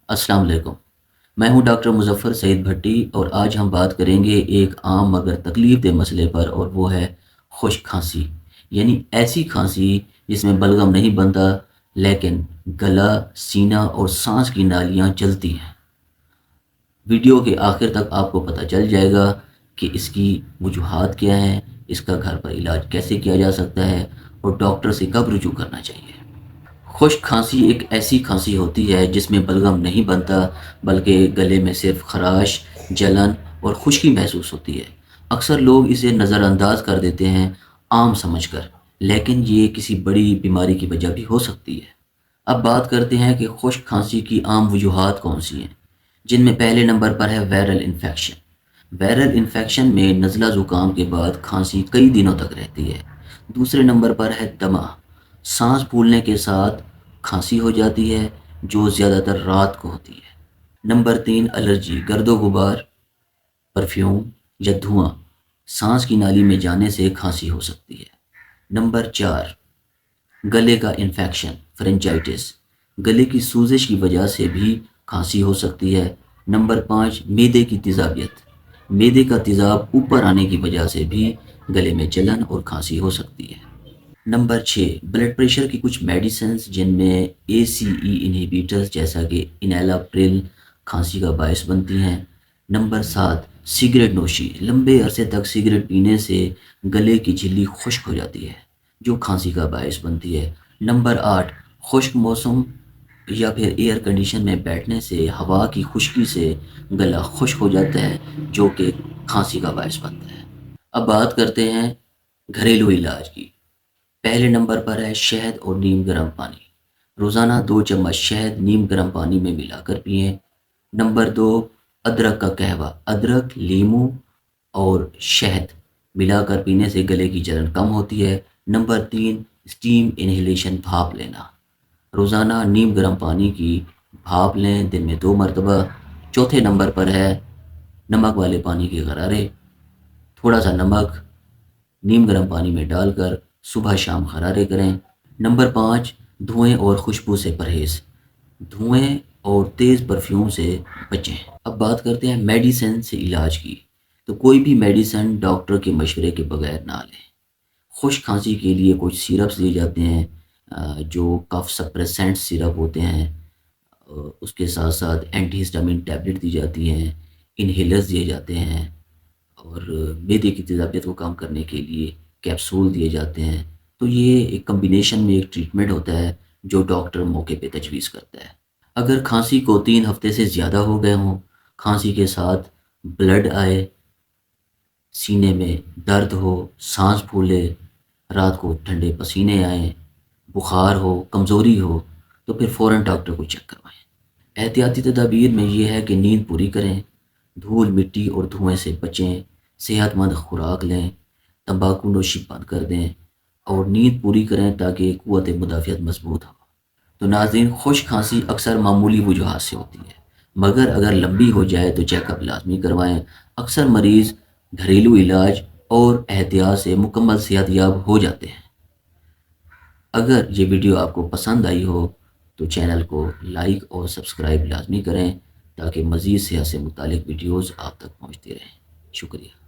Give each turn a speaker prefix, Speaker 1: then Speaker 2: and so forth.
Speaker 1: السلام علیکم۔ میں ہوں ڈاکٹر مظفر سعید بھٹی اور آج ہم بات کریں گے ایک عام مگر تکلیف دہ مسئلے پر، اور وہ ہے خشک کھانسی، یعنی ایسی کھانسی جس میں بلغم نہیں بنتا لیکن گلا، سینہ اور سانس کی نالیاں جلتی ہیں۔ ویڈیو کے آخر تک آپ کو پتہ چل جائے گا کہ اس کی وجوہات کیا ہیں، اس کا گھر پر علاج کیسے کیا جا سکتا ہے اور ڈاکٹر سے کب رجوع کرنا چاہیے۔ خشک کھانسی ایک ایسی کھانسی ہوتی ہے جس میں بلغم نہیں بنتا بلکہ گلے میں صرف خراش، جلن اور خشکی محسوس ہوتی ہے۔ اکثر لوگ اسے نظر انداز کر دیتے ہیں عام سمجھ کر، لیکن یہ کسی بڑی بیماری کی وجہ بھی ہو سکتی ہے۔ اب بات کرتے ہیں کہ خشک کھانسی کی عام وجوہات کون سی ہیں، جن میں پہلے نمبر پر ہے وائرل انفیکشن۔ وائرل انفیکشن میں نزلہ زکام کے بعد کھانسی کئی دنوں تک رہتی ہے۔ دوسرے نمبر پر ہے دمہ، سانس پھولنے کے ساتھ کھانسی ہو جاتی ہے جو زیادہ تر رات کو ہوتی ہے۔ نمبر تین، الرجی، گرد و غبار، پرفیوم یا دھواں سانس کی نالی میں جانے سے کھانسی ہو سکتی ہے۔ نمبر چار، گلے کا انفیکشن، فرنجائٹس، گلے کی سوزش کی وجہ سے بھی کھانسی ہو سکتی ہے۔ نمبر پانچ، معدے کی تیزابیت، معدے کا تیزاب اوپر آنے کی وجہ سے بھی گلے میں جلن اور کھانسی ہو سکتی ہے۔ نمبر چھ، بلڈ پریشر کی کچھ میڈیسنز جن میں اے سی ای انہیبیٹرز جیسا کہ انیلاپرل کھانسی کا باعث بنتی ہیں۔ نمبر سات، سگریٹ نوشی، لمبے عرصے تک سگریٹ پینے سے گلے کی جھلی خشک ہو جاتی ہے جو کھانسی کا باعث بنتی ہے۔ نمبر آٹھ، خشک موسم یا پھر ایئر کنڈیشن میں بیٹھنے سے ہوا کی خشکی سے گلا خشک ہو جاتا ہے جو کہ کھانسی کا باعث بنتا ہے۔ اب بات کرتے ہیں گھریلو علاج کی۔ پہلے نمبر پر ہے شہد اور نیم گرم پانی، روزانہ 2 چمچ شہد نیم گرم پانی میں ملا کر پئیں۔ نمبر دو، ادرک کا قہوہ، ادرک، لیموں اور شہد ملا کر پینے سے گلے کی جلن کم ہوتی ہے۔ نمبر تین، اسٹیم انہیلیشن، بھاپ لینا، روزانہ نیم گرم پانی کی بھاپ لیں، دن میں 2 مرتبہ۔ چوتھے نمبر پر ہے نمک والے پانی کے غرارے، تھوڑا سا نمک نیم گرم پانی میں ڈال کر صبح شام غرارے کریں۔ نمبر پانچ، دھوئیں اور خوشبو سے پرہیز، دھوئیں اور تیز پرفیوم سے بچیں۔ اب بات کرتے ہیں میڈیسن سے علاج کی۔ تو کوئی بھی میڈیسن ڈاکٹر کے مشورے کے بغیر نہ لیں۔ خشک کھانسی کے لیے کچھ سیرپس دیے جاتے ہیں جو کف سپریسنٹ سیرپ ہوتے ہیں، اس کے ساتھ ساتھ اینٹی ہسٹامین ٹیبلٹ دی جاتی ہیں، انہیلرز دیے جاتے ہیں، اور معدے کی تیزابیت کو کم کرنے کے لیے کیپسول دیے جاتے ہیں۔ تو یہ ایک کمبینیشن میں ایک ٹریٹمنٹ ہوتا ہے جو ڈاکٹر موقع پہ تجویز کرتا ہے۔ اگر کھانسی کو 3 ہفتے سے زیادہ ہو گئے ہوں، کھانسی کے ساتھ بلڈ آئے، سینے میں درد ہو، سانس پھولے، رات کو ٹھنڈے پسینے آئیں، بخار ہو، کمزوری ہو، تو پھر فوراً ڈاکٹر کو چیک کروائیں۔ احتیاطی تدابیر میں یہ ہے کہ نیند پوری کریں، دھول مٹی اور دھوئیں سے بچیں، صحت مند خوراک لیں، تمباکو نوشی بند کر دیں اور نیند پوری کریں تاکہ قوت مدافعت مضبوط ہو۔ تو ناظرین، خشک کھانسی اکثر معمولی وجوہات سے ہوتی ہے، مگر اگر لمبی ہو جائے تو چیک اپ لازمی کروائیں۔ اکثر مریض گھریلو علاج اور احتیاط سے مکمل صحت یاب ہو جاتے ہیں۔ اگر یہ ویڈیو آپ کو پسند آئی ہو تو چینل کو لائک اور سبسکرائب لازمی کریں تاکہ مزید صحت سے متعلق ویڈیوز آپ تک پہنچتی رہیں۔ شکریہ۔